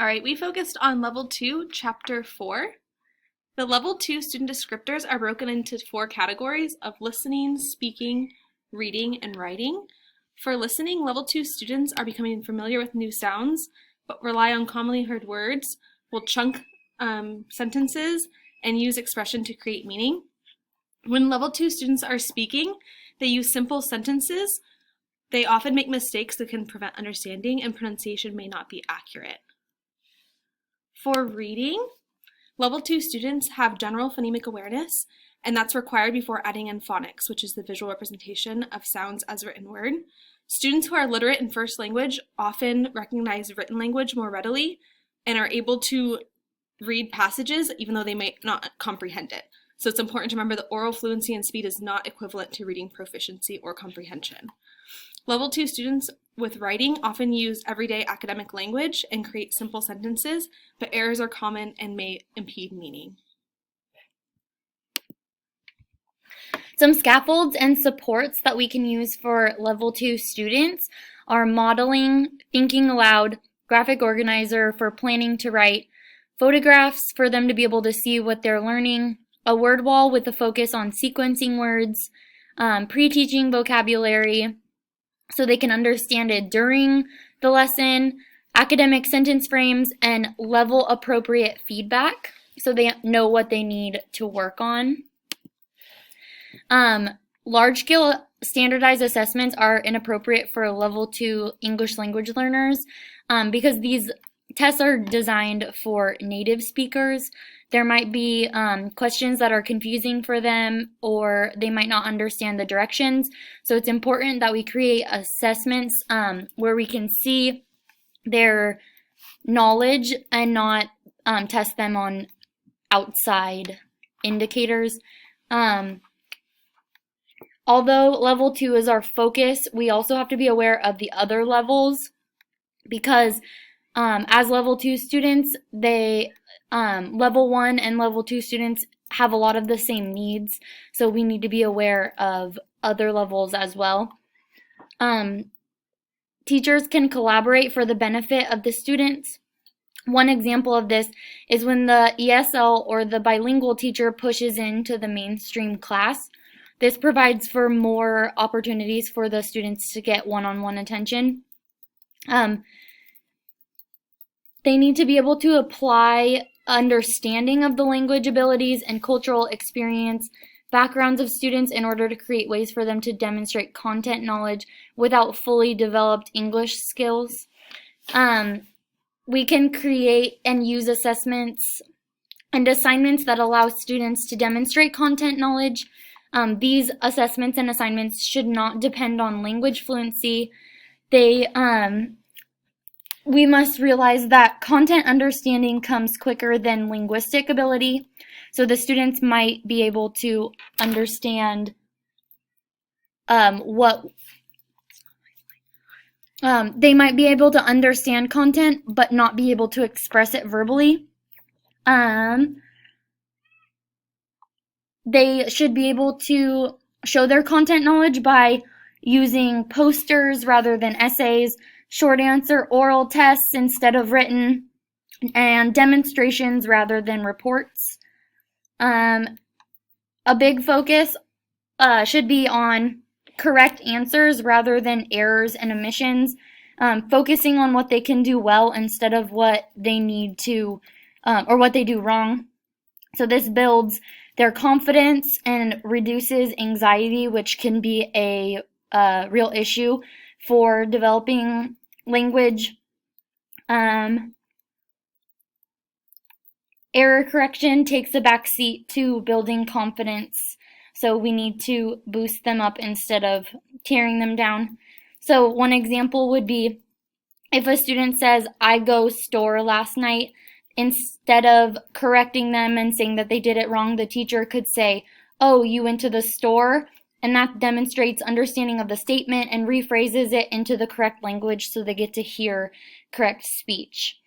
All right, we focused on Level 2, Chapter 4. The Level 2 student descriptors are broken into 4 categories of listening, speaking, reading, and writing. For listening, Level 2 students are becoming familiar with new sounds, but rely on commonly heard words, will chunk sentences, and use expression to create meaning. When Level 2 students are speaking, they use simple sentences. They often make mistakes that can prevent understanding, and pronunciation may not be accurate. For reading, Level 2 students have general phonemic awareness, and that's required before adding in phonics, which is the visual representation of sounds as written word. Students who are literate in first language often recognize written language more readily and are able to read passages even though they may not comprehend it. So it's important to remember that oral fluency and speed is not equivalent to reading proficiency or comprehension. Level 2 students with writing often use everyday academic language and create simple sentences, but errors are common and may impede meaning. Some scaffolds and supports that we can use for Level 2 students are modeling, thinking aloud, graphic organizer for planning to write, photographs for them to be able to see what they're learning, a word wall with a focus on sequencing words, pre-teaching vocabulary, so they can understand it during the lesson, academic sentence frames, and level appropriate feedback so they know what they need to work on. Large-scale standardized assessments are inappropriate for Level 2 English language learners because these tests are designed for native speakers. There might be questions that are confusing for them, or they might not understand the directions. So it's important that we create assessments where we can see their knowledge and not test them on outside indicators. Although Level 2 is our focus, we also have to be aware of the other levels because as Level 2 students, Level 1 and Level 2 students have a lot of the same needs, so we need to be aware of other levels as well. Teachers can collaborate for the benefit of the students. One example of this is when the ESL or the bilingual teacher pushes into the mainstream class. This provides for more opportunities for the students to get one-on-one attention. They need to be able to apply understanding of the language abilities and cultural experience backgrounds of students in order to create ways for them to demonstrate content knowledge without fully developed English skills. We can create and use assessments and assignments that allow students to demonstrate content knowledge. These assessments and assignments should not depend on language fluency. We must realize that content understanding comes quicker than linguistic ability. So the students might be able to understand they might be able to understand content but not be able to express it verbally. They should be able to show their content knowledge by using posters rather than essays, short answer oral tests instead of written, and demonstrations rather than reports. A big focus should be on correct answers rather than errors and omissions, focusing on what they can do well instead of what they need to, or what they do wrong. So this builds their confidence and reduces anxiety, which can be a real issue for developing language. Error correction takes a backseat to building confidence, so we need to boost them up instead of tearing them down. So one example would be if a student says, "I go store last night," instead of correcting them and saying that they did it wrong, the teacher could say, "Oh, you went to the store," and that demonstrates understanding of the statement and rephrases it into the correct language so they get to hear correct speech.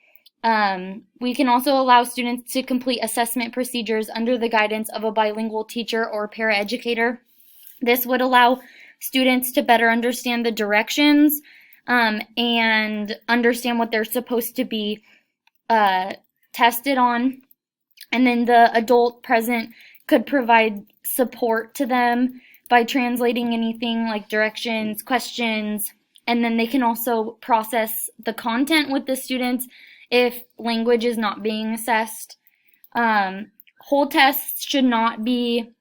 We can also allow students to complete assessment procedures under the guidance of a bilingual teacher or paraeducator. This would allow students to better understand the directions and understand what they're supposed to be tested on, and then the adult present could provide support to them by translating anything like directions, questions, and then they can also process the content with the students if language is not being assessed. Whole tests should not be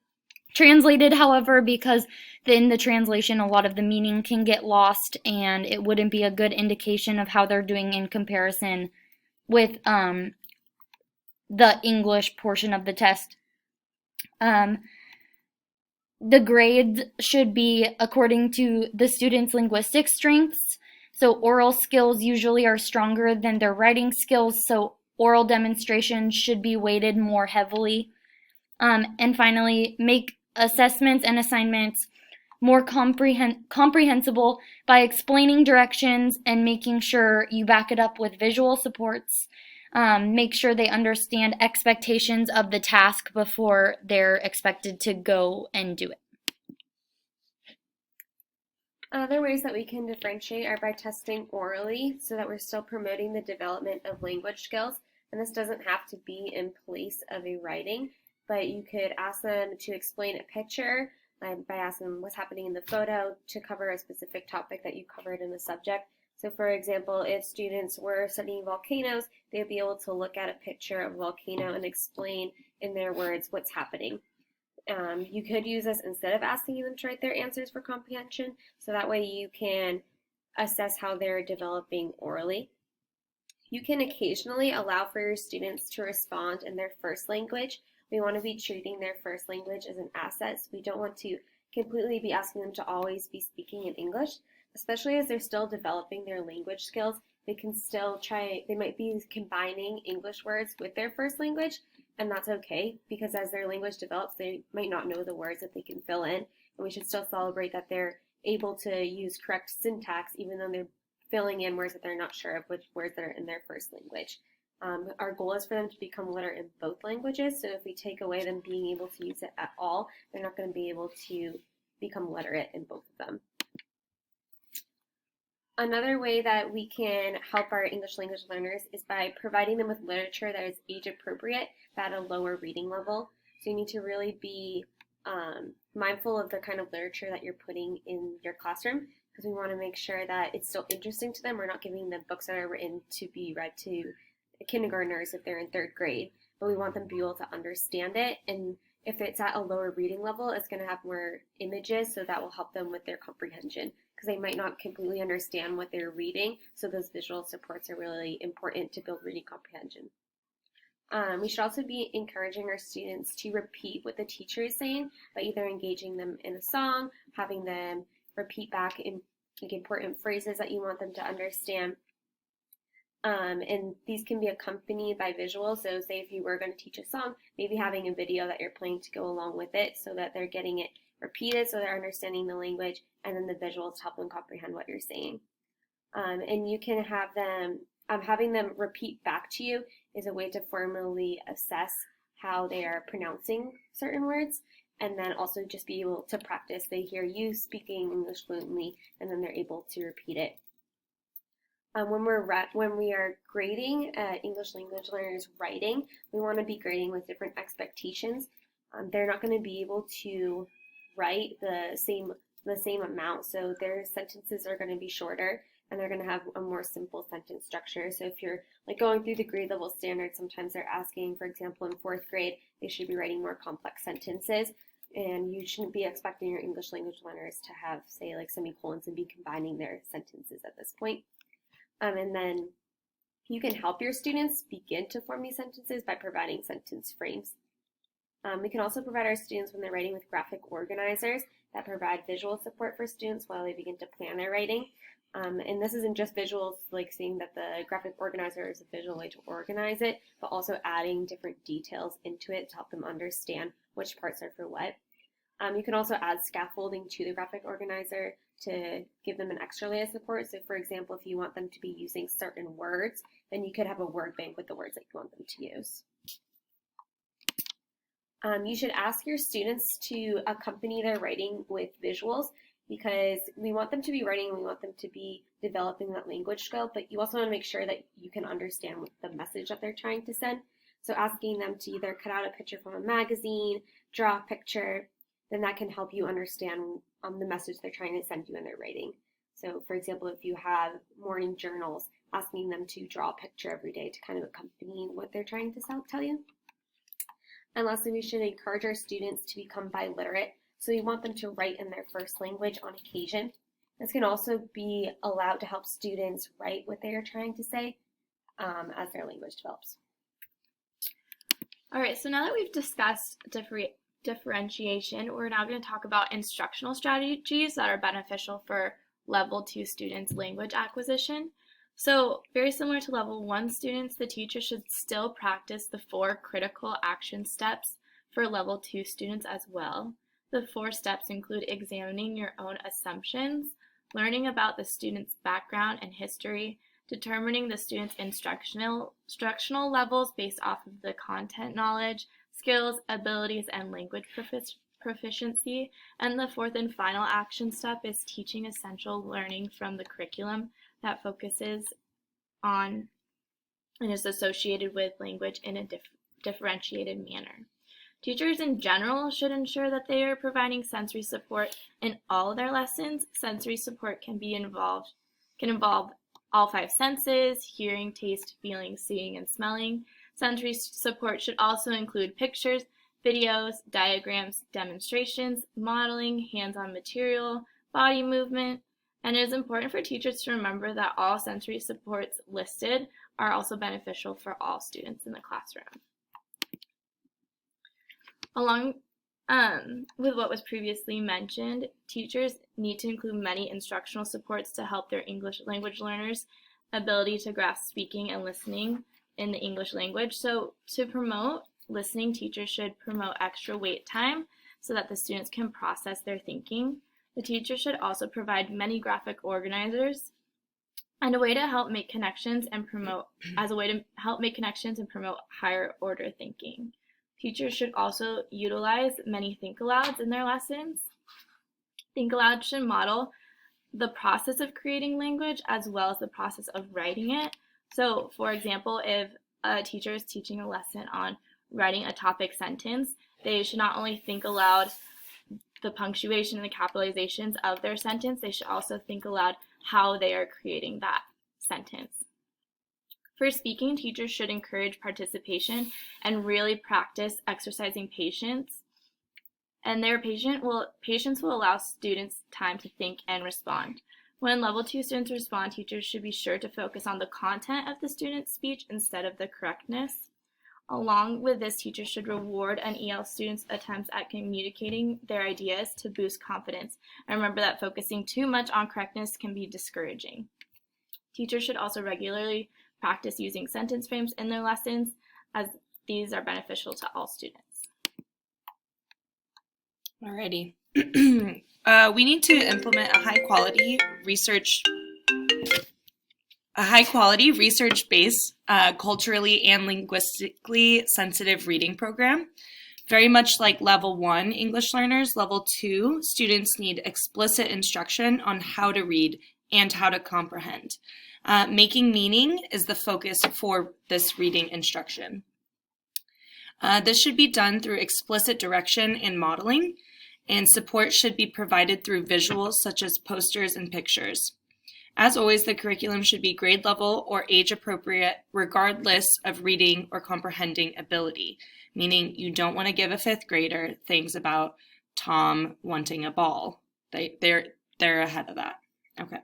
translated, however, because in the translation a lot of the meaning can get lost and it wouldn't be a good indication of how they're doing in comparison with the English portion of the test. The grades should be according to the student's linguistic strengths. So oral skills usually are stronger than their writing skills, so oral demonstrations should be weighted more heavily. And finally, make assessments and assignments more comprehensible by explaining directions and making sure you back it up with visual supports. Make sure they understand expectations of the task before they're expected to go and do it. Other ways that we can differentiate are by testing orally so that we're still promoting the development of language skills. And this doesn't have to be in place of a writing, but you could ask them to explain a picture by asking them what's happening in the photo to cover a specific topic that you covered in the subject. So for example, if students were studying volcanoes, they would be able to look at a picture of a volcano and explain in their words what's happening. You could use this instead of asking them to write their answers for comprehension, so that way you can assess how they're developing orally. You can occasionally allow for your students to respond in their first language. We want to be treating their first language as an asset, so we don't want to completely be asking them to always be speaking in English, especially as they're still developing their language skills. They might be combining English words with their first language, and that's okay, because as their language develops, they might not know the words that they can fill in, and we should still celebrate that they're able to use correct syntax, even though they're filling in words that they're not sure of which words that are in their first language. Our goal is for them to become literate in both languages, so if we take away them being able to use it at all, they're not going to be able to become literate in both of them. Another way that we can help our English language learners is by providing them with literature that is age appropriate but at a lower reading level. So you need to really be mindful of the kind of literature that you're putting in your classroom, because we want to make sure that it's still interesting to them. We're not giving them books that are written to be read to kindergartners if they're in third grade, but we want them to be able to understand it. And if it's at a lower reading level, it's going to have more images, so that will help them with their comprehension, because they might not completely understand what they're reading, so those visual supports are really important to build reading comprehension. We should also be encouraging our students to repeat what the teacher is saying by either engaging them in a song, having them repeat back in important phrases that you want them to understand. And these can be accompanied by visuals. So say if you were going to teach a song, maybe having a video that you're playing to go along with it so that they're getting it repeated, so they're understanding the language, and then the visuals help them comprehend what you're saying. And you can have them, having them repeat back to you is a way to formally assess how they are pronouncing certain words, and then also just be able to practice. They hear you speaking English fluently, and then they're able to repeat it. When we are grading English language learners' writing, we want to be grading with different expectations. They're not going to be able to write the same amount, so their sentences are going to be shorter, and they're going to have a more simple sentence structure. So if you're like going through the grade level standards, sometimes they're asking, for example, in fourth grade, they should be writing more complex sentences, and you shouldn't be expecting your English language learners to have, say, like semicolons and be combining their sentences at this point. And then you can help your students begin to form these sentences by providing sentence frames. We can also provide our students, when they're writing, with graphic organizers that provide visual support for students while they begin to plan their writing. And this isn't just visuals, like seeing that the graphic organizer is a visual way to organize it, but also adding different details into it to help them understand which parts are for what. You can also add scaffolding to the graphic organizer to give them an extra layer of support. So for example, if you want them to be using certain words, then you could have a word bank with the words that you want them to use. You should ask your students to accompany their writing with visuals. because we want them to be writing and we want them to be developing that language skill, but you also want to make sure that you can understand the message that they're trying to send. So asking them to either cut out a picture from a magazine, draw a picture, then that can help you understand the message they're trying to send you in their writing. So for example, if you have morning journals, asking them to draw a picture every day to kind of accompany what they're trying to tell you. And lastly, we should encourage our students to become biliterate. So we want them to write in their first language on occasion. This can also be allowed to help students write what they are trying to say as their language develops. All right, so now that we've discussed differentiation, we're now going to talk about instructional strategies that are beneficial for Level 2 students' language acquisition. So very similar to Level 1 students, the teacher should still practice the 4 critical action steps for Level 2 students as well. The 4 steps include examining your own assumptions, learning about the student's background and history, determining the student's instructional levels based off of the content knowledge, skills, abilities, and language proficiency. And the 4th and final action step is teaching essential learning from the curriculum that focuses on and is associated with language in a differentiated manner. Teachers in general should ensure that they are providing sensory support in all of their lessons. Sensory support can involve all 5 senses: hearing, taste, feeling, seeing, and smelling. Sensory support should also include pictures, videos, diagrams, demonstrations, modeling, hands-on material, body movement, and it is important for teachers to remember that all sensory supports listed are also beneficial for all students in the classroom. Along with what was previously mentioned, teachers need to include many instructional supports to help their English language learners' ability to grasp speaking and listening in the English language. So to promote listening, teachers should promote extra wait time so that the students can process their thinking. The teacher should also provide many graphic organizers and a way to help make connections and promote higher order thinking. Teachers should also utilize many think alouds in their lessons. Think aloud should model the process of creating language as well as the process of writing it. So, for example, if a teacher is teaching a lesson on writing a topic sentence, they should not only think aloud the punctuation and the capitalizations of their sentence, they should also think aloud how they are creating that sentence. For speaking, teachers should encourage participation and really practice exercising patience. And their patience will allow students time to think and respond. When Level 2 students respond, teachers should be sure to focus on the content of the student's speech instead of the correctness. Along with this, teachers should reward an EL student's attempts at communicating their ideas to boost confidence. And remember that focusing too much on correctness can be discouraging. Teachers should also regularly practice using sentence frames in their lessons, as these are beneficial to all students. Alrighty. We need to implement a high-quality research-based, culturally and linguistically sensitive reading program. Very much like Level 1 English learners, Level 2 students need explicit instruction on how to read and how to comprehend. Making meaning is the focus for this reading instruction. This should be done through explicit direction and modeling, and support should be provided through visuals such as posters and pictures. As always, the curriculum should be grade level or age appropriate regardless of reading or comprehending ability, meaning you don't want to give a 5th grader things about Tom wanting a ball. They're ahead of that. Okay.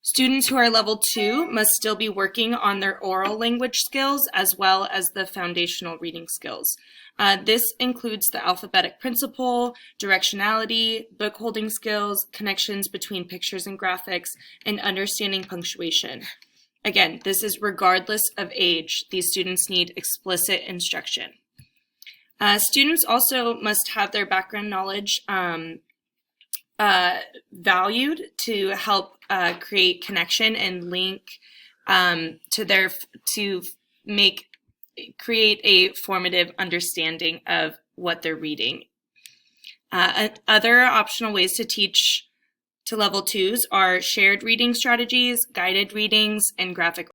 Students who are Level 2 must still be working on their oral language skills as well as the foundational reading skills. This includes the alphabetic principle, directionality, book holding skills, connections between pictures and graphics, and understanding punctuation. Again, this is regardless of age. These students need explicit instruction. Students also must have their background knowledge valued to help create connection and link create a formative understanding of what they're reading. Other optional ways to teach to level 2s are shared reading strategies, guided readings, and graphic